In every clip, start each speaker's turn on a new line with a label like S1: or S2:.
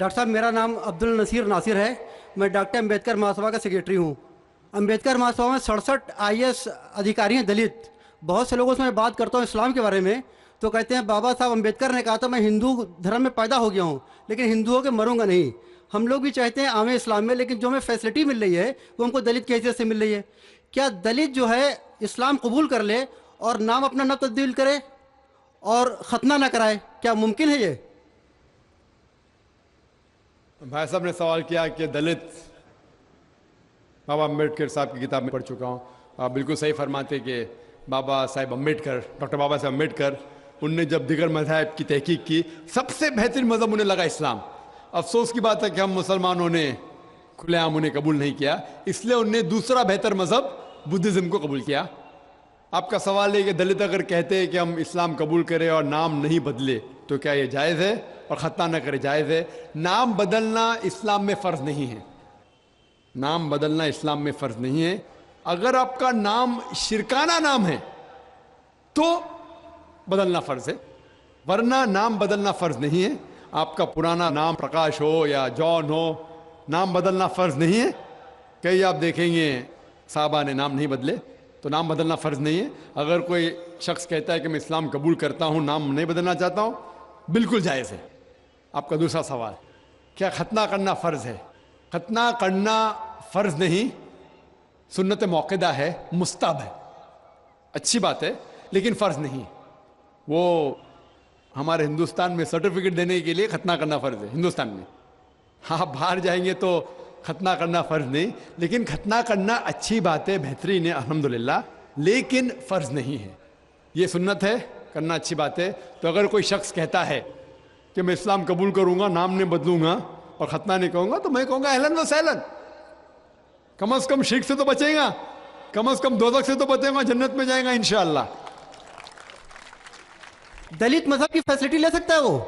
S1: Doctor صاحب میرا نام عبدالنصیر ناصر ہے. میں ڈاکٹر امبیڈکر مہاسبھا کا سیکریٹری ہوں. امبیڈکر مہاسبھا میں 67 IAS ادھیکاری ہیں دلت. بہت سے لوگوں سے میں بات کرتا ہوں اسلام کے بارے میں تو کہتے ہیں بابا صاحب امبیڈکر نے کہا تھا میں ہندو دھرم میں پیدا ہو گیا ہوں لیکن ہندوؤں کے مروں گا نہیں. ہم لوگ بھی چاہتے ہیں عام اسلام میں، لیکن جو ہمیں فیسلٹی مل رہی ہے وہ ہم کو دلت کی حیثیت سے مل رہی ہے. کیا دلت جو ہے اسلام قبول کر لے اور نام اپنا نہ تبدیل کرے اور ختنہ نہ کرائے؟ کیا ممکن ہے یہ؟
S2: بھائی صاحب نے سوال کیا کہ دلت، بابا امبیڈکر صاحب کی کتاب میں پڑھ چکا ہوں. آپ بالکل صحیح فرماتے کہ بابا صاحب امبیڈکر، ڈاکٹر بابا صاحب امبیڈکر، ان نے جب دیگر مذاہب کی تحقیق کی سب سے بہترین مذہب انہیں لگا اسلام. افسوس کی بات ہے کہ ہم مسلمانوں نے کھلے عام انہیں قبول نہیں کیا، اس لیے انہوں نے دوسرا بہتر مذہب بدھزم کو قبول کیا. آپ کا سوال ہے کہ دلت اگر کہتے ہیں کہ ہم اسلام قبول کریں اور نام نہیں بدلے تو کیا یہ جائز ہے، اور ختنہ نہ کرے جائز ہے؟ نام بدلنا اسلام میں فرض نہیں ہے. نام بدلنا اسلام میں فرض نہیں ہے. اگر آپ کا نام شرکانہ نام ہے تو بدلنا فرض ہے، ورنہ نام بدلنا فرض نہیں ہے. آپ کا پرانا نام پرکاش ہو یا جان ہو، نام بدلنا فرض نہیں ہے. کئی آپ دیکھیں گے صحابہ نے نام نہیں بدلے، تو نام بدلنا فرض نہیں ہے. اگر کوئی شخص کہتا ہے کہ میں اسلام قبول کرتا ہوں، نام نہیں بدلنا چاہتا ہوں، بالکل جائز ہے. آپ کا دوسرا سوال، کیا ختنہ کرنا فرض ہے؟ ختنہ کرنا فرض نہیں، سنت موقدہ ہے، مستحب ہے، اچھی بات ہے، لیکن فرض نہیں. وہ ہمارے ہندوستان میں سرٹیفکیٹ دینے کے لیے ختنہ کرنا فرض ہے ہندوستان میں. آپ باہر جائیں گے تو ختنہ کرنا فرض نہیں، لیکن ختنہ کرنا اچھی بات ہے، بہترین ہے الحمدللہ، لیکن فرض نہیں ہے. یہ سنت ہے، کرنا اچھی بات ہے. تو اگر کوئی شخص کہتا ہے کہ میں اسلام قبول کروں گا، نام نہیں بدلوں گا اور ختنہ نہیں کہوں گا، تو میں کہوں گا اہلاً و سہلاً. کم از کم شرک سے تو بچیں گا، کم از کم دوزخ سے تو بچیں گا، جنت میں جائیں گا انشاءاللہ.
S1: دلت مذہب کی فیسلٹی لے سکتا ہے وہ؟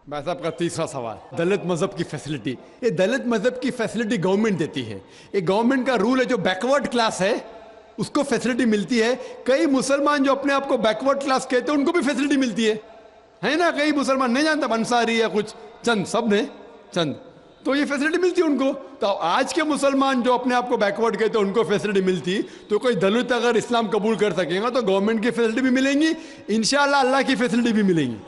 S2: بھائی صاحب کا تیسرا سوال، دلت مذہب کی فیسلٹی. یہ دلت مذہب کی فیسلٹی گورنمنٹ دیتی ہے. یہ گورنمنٹ کا رول ہے، جو بیکورڈ کلاس ہے اس کو فیسلٹی ملتی ہے. کئی مسلمان جو اپنے آپ کو بیکورڈ کلاس کہتے ہیں ان کو بھی فیسلٹی ملتی ہے نا. کئی مسلمان نہیں جانتا انصاری یا کچھ چند، سب نے چند، تو یہ فیسلٹی ملتی ہے ان کو. تو آج کے مسلمان جو اپنے آپ کو بیکورڈ کہتے ہیں ان کو فیسلٹی ملتی، تو کوئی دلت اگر اسلام قبول کر سکے گا تو گورنمنٹ کی فیسلٹی بھی ملیں گی، انشاءاللہ اللہ کی فیسلٹی بھی ملیں گی.